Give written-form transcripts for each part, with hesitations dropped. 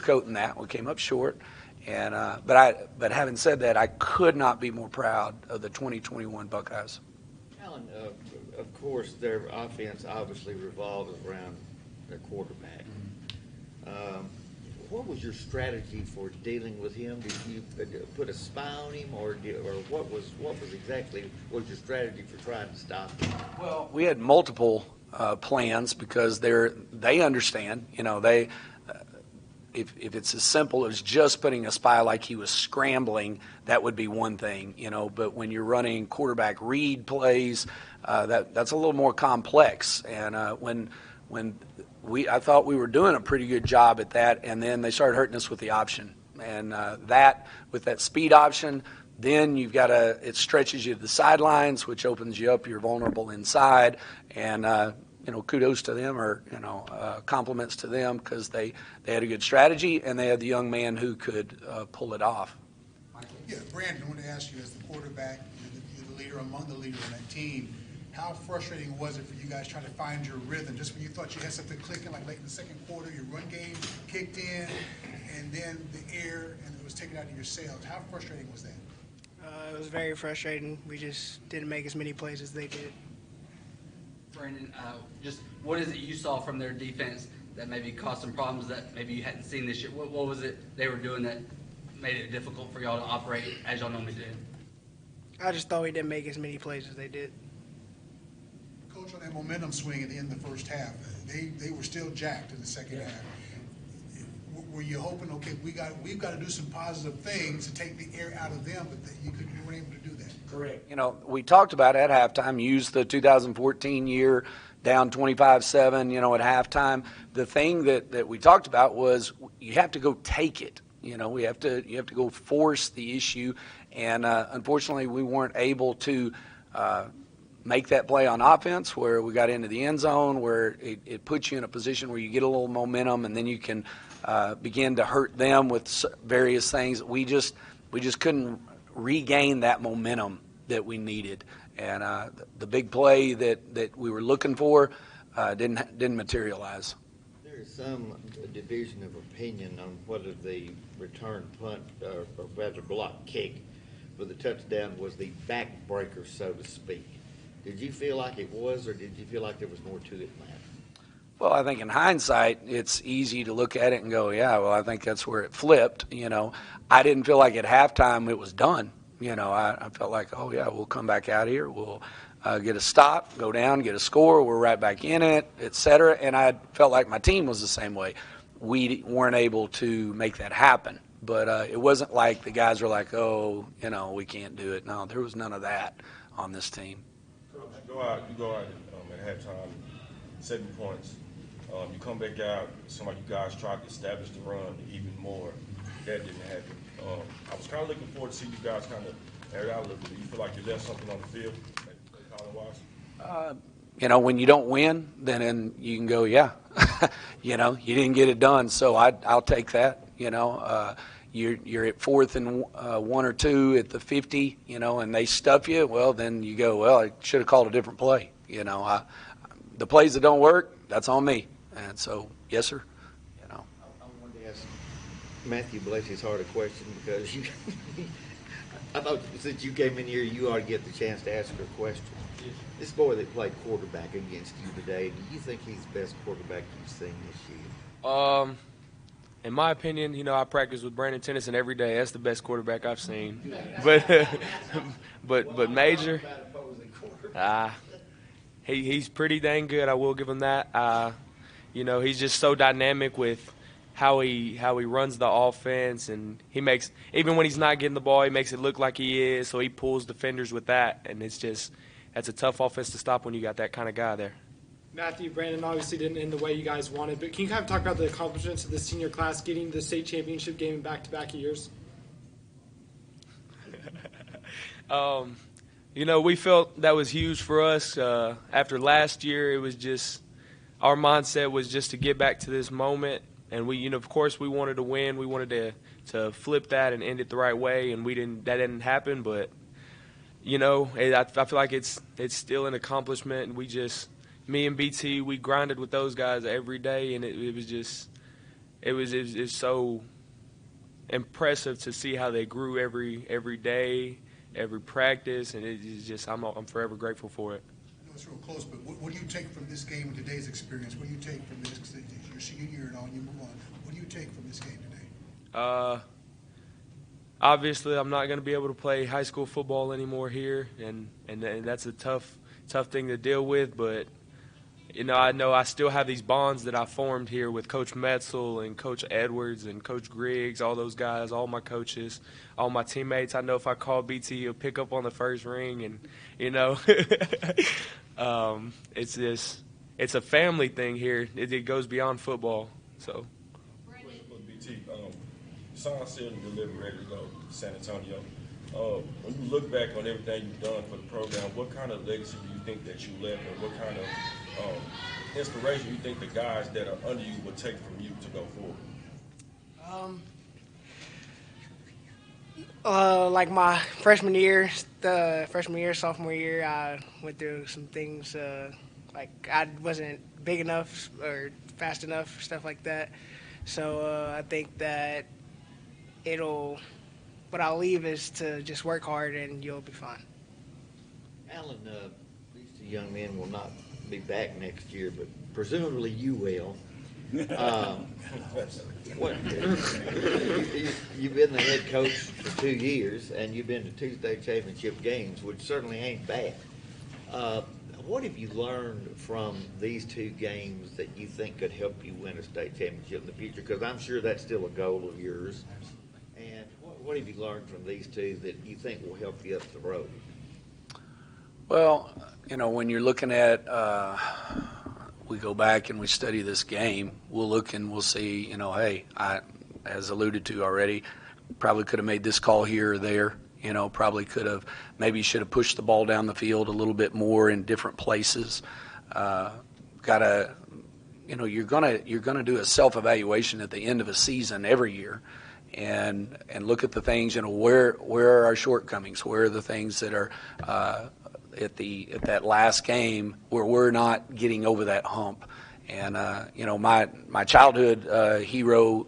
sugarcoating that. We came up short. And but having said that, I could not be more proud of the 2021 Buckeyes. Alan, of course, their offense obviously revolves around their quarterback. What was your strategy for dealing with him? Did you put a spy on him, or what was your strategy for trying to stop him? Well, we had multiple plans because they understand. If it's as simple as just putting a spy like he was scrambling, that would be one thing, But when you're running quarterback read plays, that's a little more complex. And I thought we were doing a pretty good job at that, and then they started hurting us with the option. And with that speed option, then it stretches you to the sidelines, which opens you up. You're vulnerable inside, and kudos to them, or compliments to them, because they had a good strategy and they had the young man who could pull it off. Yeah, Brandon, I want to ask you, as the quarterback, you're the leader among the leaders on that team. How frustrating was it for you guys trying to find your rhythm? Just when you thought you had something clicking, like late in the second quarter, your run game kicked in, and then the air, and it was taken out of your sails. How frustrating was that? It was very frustrating. We just didn't make as many plays as they did. Brandon, just what is it you saw from their defense that maybe caused some problems that maybe you hadn't seen this year? What was it they were doing that made it difficult for y'all to operate as y'all normally do? I just thought we didn't make as many plays as they did. Coach, on that momentum swing at the end of the first half, they were still jacked in the second half. Were you hoping, okay, we've got to do some positive things to take the air out of them, but you weren't able to do that? Correct. We talked about at halftime, use the 2014 year, down 25-7, at halftime. The thing that we talked about was you have to go take it. You have to go force the issue, and unfortunately we weren't able to make that play on offense where we got into the end zone, where it puts you in a position where you get a little momentum, and then you can begin to hurt them with various things. We just couldn't regain that momentum that we needed, and the big play that we were looking for didn't materialize. There is some division of opinion on whether the return punt or rather block kick for the touchdown was the backbreaker, so to speak. Did you feel like it was, or did you feel like there was more to it than that? Well, I think in hindsight, it's easy to look at it and go, yeah, well, I think that's where it flipped. I didn't feel like at halftime it was done. I felt like, oh, yeah, we'll come back out here. We'll get a stop, go down, get a score. We're right back in it, et cetera. And I felt like my team was the same way. We weren't able to make that happen. But it wasn't like the guys were like, oh, we can't do it. No, there was none of that on this team. You go out at halftime, 7 points. You come back out, it seemed like you guys tried to establish the run even more. That didn't happen. I was kind of looking forward to see you guys kind of air it out a little bit. Do you feel like you left something on the field, color-wise? When you don't win, then you can go, yeah, you didn't get it done. So I'll take that. You're at 4th and 1 or 2 at the 50, and they stuff you. Well, then you go, well, I should have called a different play. The plays that don't work, that's on me. And so, yes, sir. I wanted to ask Matthew Blakey's hard a question, because I thought since you came in here, you ought to get the chance to ask her a question. This boy that played quarterback against you today, do you think he's the best quarterback you've seen this year? In my opinion, I practice with Brandon Tennyson every day. That's the best quarterback I've seen. But Major, he's pretty dang good. I will give him that. He's just so dynamic with how he runs the offense, and he makes, even when he's not getting the ball, he makes it look like he is. So he pulls defenders with that, and that's a tough offense to stop when you got that kind of guy there. Matthew, Brandon obviously didn't end the way you guys wanted, but can you kind of talk about the accomplishments of the senior class getting the state championship game in back-to-back years? We felt that was huge for us. After last year, it was just our mindset was just to get back to this moment, and we, of course, we wanted to win. We wanted to flip that and end it the right way, and that didn't happen. But I feel like it's still an accomplishment, and me and BT, we grinded with those guys every day, and it it was so impressive to see how they grew every day, every practice, and it's just I'm forever grateful for it. I know it's real close, but what do you take from this game and today's experience? What do you take from this? Your senior year and all, you move on. What do you take from this game today? Obviously, I'm not going to be able to play high school football anymore here, and that's a tough thing to deal with. But I know I still have these bonds that I formed here with Coach Metzel and Coach Edwards and Coach Griggs, all those guys, all my coaches, all my teammates. I know if I call BT, he'll pick up on the first ring, and it's a family thing here. It goes beyond football. So. BT, signed, sealed, and delivered, ready to go to San Antonio. When you look back on everything you've done for the program, what kind of legacy do you think that you left, and what kind of inspiration you think the guys that are under you will take from you to go forward? Like my freshman year, sophomore year, I went through some things like I wasn't big enough or fast enough, stuff like that. So I think that what I'll leave is to just work hard and you'll be fine. Alan, these two young men will not be back next year, but presumably you will. You've been the head coach for 2 years, and you've been to 2 state championship games, which certainly ain't bad. What have you learned from these 2 games that you think could help you win a state championship in the future? Because I'm sure that's still a goal of yours. And what have you learned from these 2 that you think will help you up the road? Well, when you're looking at, we go back and we study this game, we'll look and we'll see, hey, as alluded to already, probably could have made this call here or there. Probably could have, maybe should have pushed the ball down the field a little bit more in different places. You're gonna do a self-evaluation at the end of a season every year, and look at the things. Where are our shortcomings? Where are the things that are at that last game where we're not getting over that hump? And my childhood hero,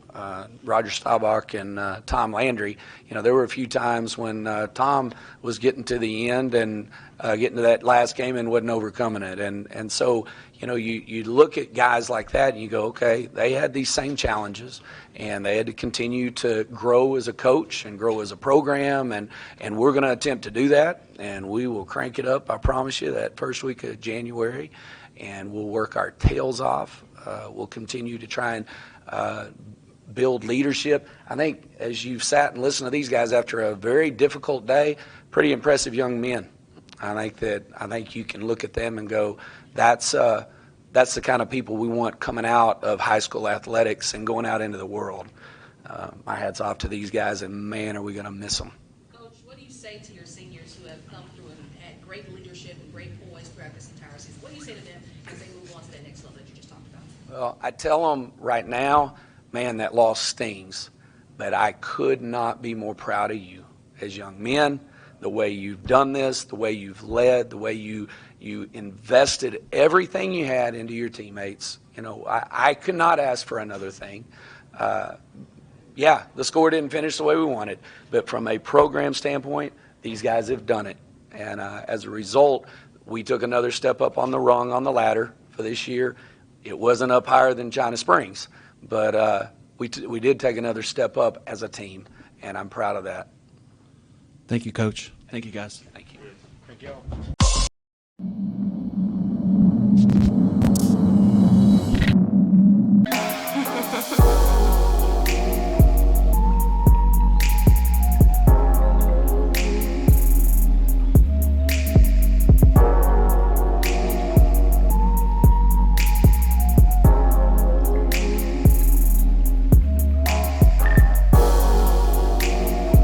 Roger Staubach and Tom Landry, there were a few times when Tom was getting to the end and getting to that last game and wasn't overcoming it. And so you look at guys like that and you go, okay, they had these same challenges and they had to continue to grow as a coach and grow as a program, and we're going to attempt to do that, and we will crank it up, I promise you, that first week of January. And we'll work our tails off. We'll continue to try and build leadership. I think as you've sat and listened to these guys after a very difficult day, pretty impressive young men. I think you can look at them and go, that's the kind of people we want coming out of high school athletics and going out into the world. My hat's off to these guys, and man, are we going to miss them. Coach, what do you say to your seniors who have come through and had great leadership and great poise throughout this entire season? What do you say to them as they move on to that next level that you just talked about? Well, I tell them right now, man, that loss stings, but I could not be more proud of you as young men, the way you've done this, the way you've led, the way you invested everything you had into your teammates. I could not ask for another thing. Yeah, the score didn't finish the way we wanted, but from a program standpoint, these guys have done it. And as a result, we took another step up on the rung on the ladder for this year. It wasn't up higher than China Springs, but we did take another step up as a team, and I'm proud of that. Thank you, Coach. Thank you, guys. Thank you. Thank you all.